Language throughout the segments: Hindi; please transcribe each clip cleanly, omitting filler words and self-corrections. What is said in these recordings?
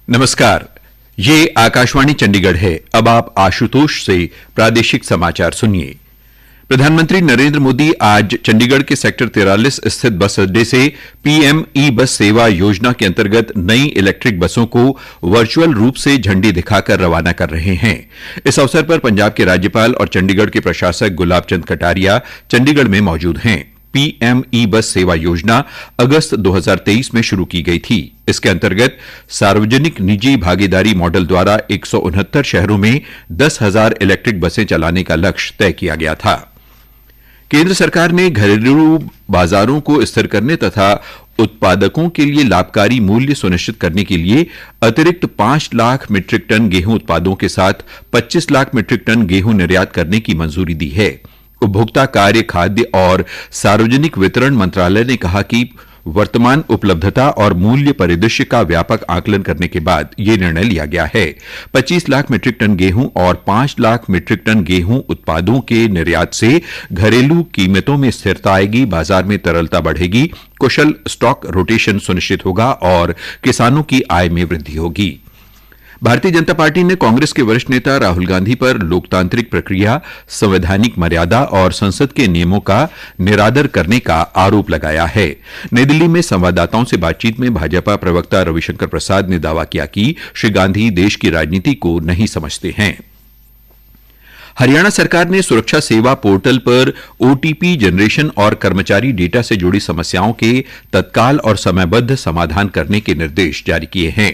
नमस्कार, ये आकाशवाणी चंडीगढ़ है। अब आप आशुतोष से प्रादेशिक समाचार सुनिए। प्रधानमंत्री नरेंद्र मोदी आज चंडीगढ़ के सेक्टर 43 स्थित बस अड्डे से पीएम ई बस सेवा योजना के अंतर्गत नई इलेक्ट्रिक बसों को वर्चुअल रूप से झंडी दिखाकर रवाना कर रहे हैं। इस अवसर पर पंजाब के राज्यपाल और चंडीगढ़ के प्रशासक गुलाब चंद कटारिया चंडीगढ़ में मौजूद हैं। पीएम ई बस सेवा योजना अगस्त 2023 में शुरू की गई थी। इसके अंतर्गत सार्वजनिक निजी भागीदारी मॉडल द्वारा 169 शहरों में 10,000 इलेक्ट्रिक बसें चलाने का लक्ष्य तय किया गया था। केंद्र सरकार ने घरेलू बाजारों को स्थिर करने तथा उत्पादकों के लिए लाभकारी मूल्य सुनिश्चित करने के लिए अतिरिक्त 5 लाख मीट्रिक टन गेहूं उत्पादों के साथ 25 लाख मीट्रिक टन गेहूं निर्यात करने की मंजूरी दी है। उपभोक्ता कार्य, खाद्य और सार्वजनिक वितरण मंत्रालय ने कहा कि वर्तमान उपलब्धता और मूल्य परिदृश्य का व्यापक आकलन करने के बाद ये निर्णय लिया गया है। 25 लाख मीट्रिक टन गेहूं और 5 लाख मीट्रिक टन गेहूं उत्पादों के निर्यात से घरेलू कीमतों में स्थिरता आएगी, बाजार में तरलता बढ़ेगी, कुशल स्टॉक रोटेशन सुनिश्चित होगा और किसानों की आय में वृद्धि होगी। भारतीय जनता पार्टी ने कांग्रेस के वरिष्ठ नेता राहुल गांधी पर लोकतांत्रिक प्रक्रिया, संवैधानिक मर्यादा और संसद के नियमों का निरादर करने का आरोप लगाया है। नई दिल्ली में संवाददाताओं से बातचीत में भाजपा प्रवक्ता रविशंकर प्रसाद ने दावा किया कि श्री गांधी देश की राजनीति को नहीं समझते हैं। हरियाणा सरकार ने सुरक्षा सेवा पोर्टल पर ओटीपी जनरेशन और कर्मचारी डेटा से जुड़ी समस्याओं के तत्काल और समयबद्ध समाधान करने के निर्देश जारी किए हैं।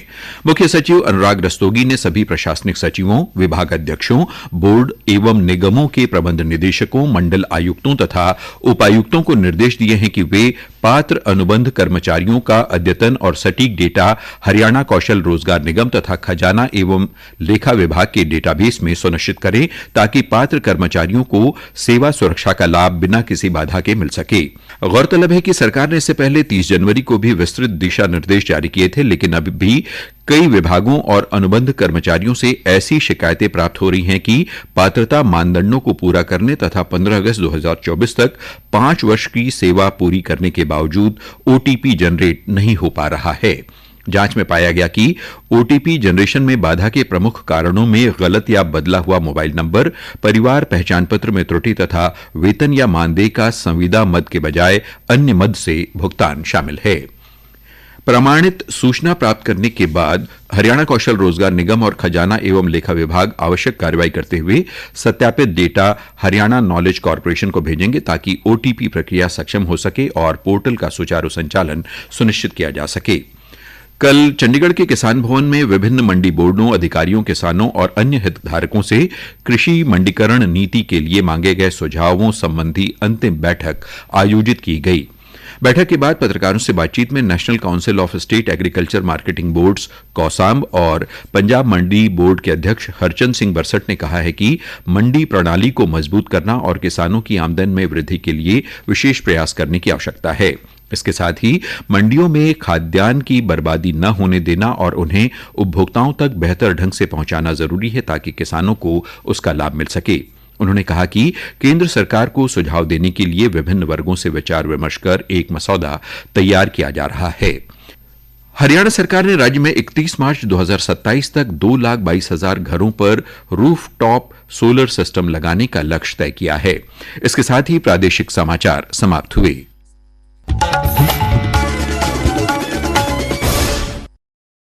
मुख्य सचिव अनुराग रस्तोगी ने सभी प्रशासनिक सचिवों, विभागाध्यक्षों, बोर्ड एवं निगमों के प्रबंध निदेशकों, मंडल आयुक्तों तथा उपायुक्तों को निर्देश दिए हैं कि वे पात्र अनुबंध कर्मचारियों का अद्यतन और सटीक डेटा हरियाणा कौशल रोजगार निगम तथा खजाना एवं लेखा विभाग के डेटाबेस में सुनिश्चित करें ताकि पात्र कर्मचारियों को सेवा सुरक्षा का लाभ बिना किसी बाधा के मिल सके। गौरतलब है कि सरकार ने इससे पहले 30 जनवरी को भी विस्तृत दिशा निर्देश जारी किए थे, लेकिन अब भी कई विभागों और अनुबंध कर्मचारियों से ऐसी शिकायतें प्राप्त हो रही हैं कि पात्रता मानदंडों को पूरा करने तथा 15 अगस्त 2024 तक 5 वर्ष की सेवा पूरी करने के बावजूद ओटीपी जनरेट नहीं हो पा रहा है। जांच में पाया गया कि ओटीपी जनरेशन में बाधा के प्रमुख कारणों में गलत या बदला हुआ मोबाइल नंबर, परिवार पहचान पत्र में त्रुटि तथा वेतन या मानदेय का संविदा मद के बजाय अन्य मद से भुगतान शामिल है। प्रमाणित सूचना प्राप्त करने के बाद हरियाणा कौशल रोजगार निगम और खजाना एवं लेखा विभाग आवश्यक कार्रवाई करते हुए सत्यापित डेटा हरियाणा नॉलेज कॉर्पोरेशन को भेजेंगे ताकि ओटीपी प्रक्रिया सक्षम हो सके और पोर्टल का सुचारू संचालन सुनिश्चित किया जा सके। कल चंडीगढ़ के किसान भवन में विभिन्न मंडी बोर्डों, अधिकारियों, किसानों और अन्य हितधारकों से कृषि मंडीकरण नीति के लिए मांगे गए सुझावों संबंधी अंतिम बैठक आयोजित की गई। बैठक के बाद पत्रकारों से बातचीत में national council of state agriculture marketing boards COSAMB और पंजाब मंडी बोर्ड के अध्यक्ष हरचंद सिंह बरसट ने कहा है कि मंडी प्रणाली को मजबूत करना और किसानों की आमदन में वृद्धि के लिए विशेष प्रयास करने की आवश्यकता है। इसके साथ ही मंडियों में खाद्यान्न की बर्बादी न होने देना और उन्हें उपभोक्ताओं तक बेहतर ढंग से पहुंचाना जरूरी है ताकि किसानों को उसका लाभ मिल सके। उन्होंने कहा कि केंद्र सरकार को सुझाव देने के लिए विभिन्न वर्गों से विचार विमर्श कर एक मसौदा तैयार किया जा रहा है। हरियाणा सरकार ने राज्य में 31 मार्च 2027 तक 2,22,000 घरों पर रूफटॉप सोलर सिस्टम लगाने का लक्ष्य तय किया है। इसके साथ ही प्रादेशिक समाचार समाप्त हुए।